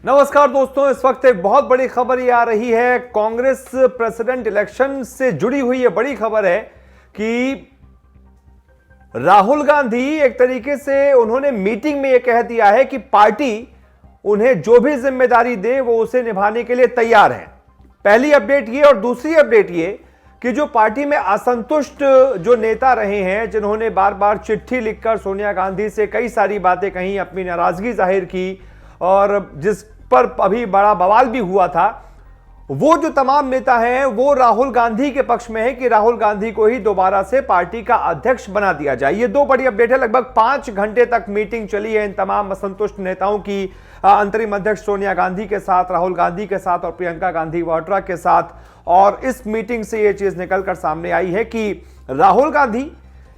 नमस्कार दोस्तों, इस वक्त एक बहुत बड़ी खबर ये आ रही है। कांग्रेस प्रेसिडेंट इलेक्शन से जुड़ी हुई ये बड़ी खबर है कि राहुल गांधी एक तरीके से उन्होंने मीटिंग में ये कह दिया है कि पार्टी उन्हें जो भी जिम्मेदारी दे वो उसे निभाने के लिए तैयार है। पहली अपडेट ये, और दूसरी अपडेट ये कि जो पार्टी में असंतुष्ट जो नेता रहे हैं, जिन्होंने बार बार चिट्ठी लिखकर सोनिया गांधी से कई सारी बातें कही, अपनी नाराजगी जाहिर की और जिस पर अभी बड़ा बवाल भी हुआ था, वो जो तमाम नेता हैं वो राहुल गांधी के पक्ष में है कि राहुल गांधी को ही दोबारा से पार्टी का अध्यक्ष बना दिया जाए। ये दो बड़ी अपडेट है। लगभग 5 घंटे तक मीटिंग चली है इन तमाम असंतुष्ट नेताओं की, अंतरिम अध्यक्ष सोनिया गांधी के साथ, राहुल गांधी के साथ और प्रियंका गांधी वाड्रा के साथ। और इस मीटिंग से यह चीज निकलकर सामने आई है कि राहुल गांधी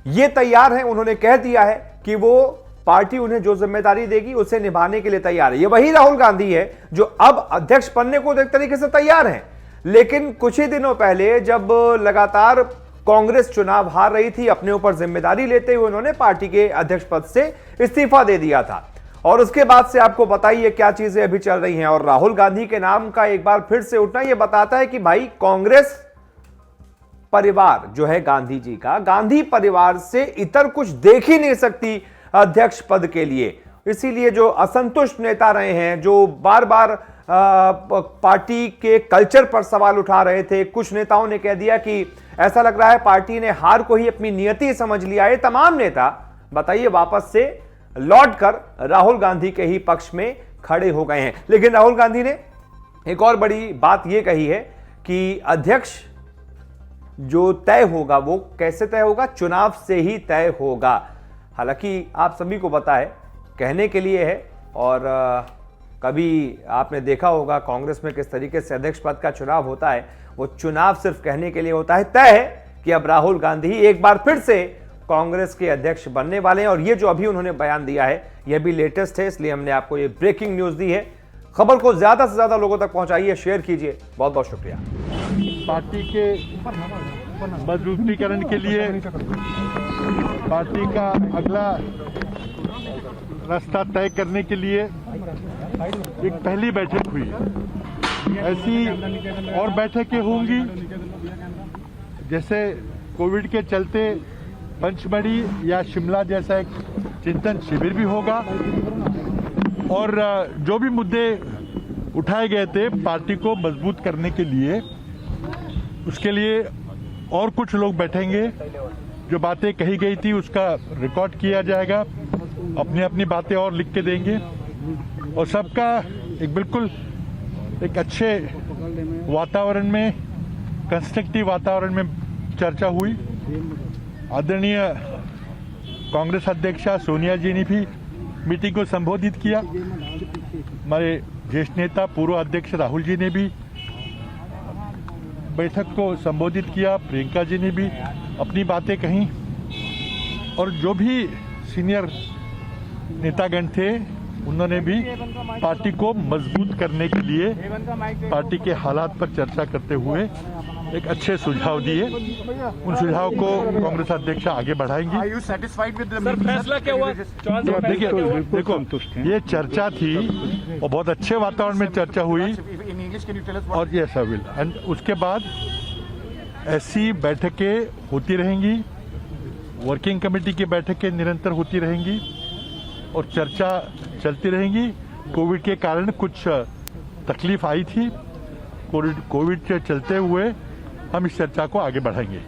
ये तैयार है, उन्होंने कह दिया है कि वो पार्टी उन्हें जो जिम्मेदारी देगी उसे निभाने के लिए तैयार है। ये वही राहुल गांधी है जो अब अध्यक्ष बनने को एक तरीके से तैयार हैं। लेकिन कुछ ही दिनों पहले जब लगातार कांग्रेस चुनाव हार रही थी, अपने ऊपर जिम्मेदारी लेते हुए उन्होंने पार्टी के अध्यक्ष पद से इस्तीफा दे दिया था। और उसके बाद से आपको बताइए क्या चीजें अभी चल रही हैं। और राहुल गांधी के नाम का एक बार फिर से उठना यह बताता है कि भाई कांग्रेस परिवार जो है गांधी जी का, गांधी परिवार से इतर कुछ देख ही नहीं सकती अध्यक्ष पद के लिए। इसीलिए जो असंतुष्ट नेता रहे हैं, जो बार बार पार्टी के कल्चर पर सवाल उठा रहे थे, कुछ नेताओं ने कह दिया कि ऐसा लग रहा है पार्टी ने हार को ही अपनी नियति समझ लिया। ये तमाम नेता बताइए वापस से लौटकर राहुल गांधी के ही पक्ष में खड़े हो गए हैं। लेकिन राहुल गांधी ने एक और बड़ी बात यह कही है कि अध्यक्ष जो तय होगा वो कैसे तय होगा, चुनाव से ही तय होगा। हालांकि आप सभी को पता है, कहने के लिए है, और कभी आपने देखा होगा कांग्रेस में किस तरीके से अध्यक्ष पद का चुनाव होता है। वो चुनाव सिर्फ कहने के लिए होता है। तय है कि अब राहुल गांधी एक बार फिर से कांग्रेस के अध्यक्ष बनने वाले हैं। और ये जो अभी उन्होंने बयान दिया है यह भी लेटेस्ट है, इसलिए हमने आपको ये ब्रेकिंग न्यूज दी है। खबर को ज्यादा से ज्यादा लोगों तक पहुंचाइए, शेयर कीजिए। बहुत बहुत शुक्रिया। पार्टी के मजबूतीकरण के लिए पार्टी का अगला रास्ता तय करने के लिए एक पहली बैठक हुई। ऐसी और बैठकें होंगी, जैसे कोविड के चलते पंचमढ़ी या शिमला जैसा एक चिंतन शिविर भी होगा। और जो भी मुद्दे उठाए गए थे पार्टी को मजबूत करने के लिए, उसके लिए और कुछ लोग बैठेंगे। जो बातें कही गई थी उसका रिकॉर्ड किया जाएगा, अपनी अपनी बातें और लिख के देंगे। और सबका एक बिल्कुल एक अच्छे वातावरण में, कंस्ट्रक्टिव वातावरण में चर्चा हुई। आदरणीय कांग्रेस अध्यक्षा सोनिया जी ने भी मीटिंग को संबोधित किया। हमारे ज्येष्ठ नेता पूर्व अध्यक्ष राहुल जी ने भी बैठक को संबोधित किया। प्रियंका जी ने भी अपनी बातें कहीं। और जो भी सीनियर नेतागण थे उन्होंने भी पार्टी को मजबूत करने के लिए पार्टी के हालात पर चर्चा करते हुए एक अच्छे सुझाव दिए। उन सुझाव को कांग्रेस अध्यक्ष आगे बढ़ाएंगी। फैसला क्या हुआ? देखिए, देखो, ये चर्चा थी और बहुत अच्छे वातावरण में चर्चा हुई। और ये सविल एंड उसके बाद ऐसी बैठकें होती रहेंगी, वर्किंग कमेटी की बैठकें निरंतर होती रहेंगी और चर्चा चलती रहेंगी। कोविड के कारण कुछ तकलीफ आई थी, कोविड के चलते हुए हम इस चर्चा को आगे बढ़ाएंगे।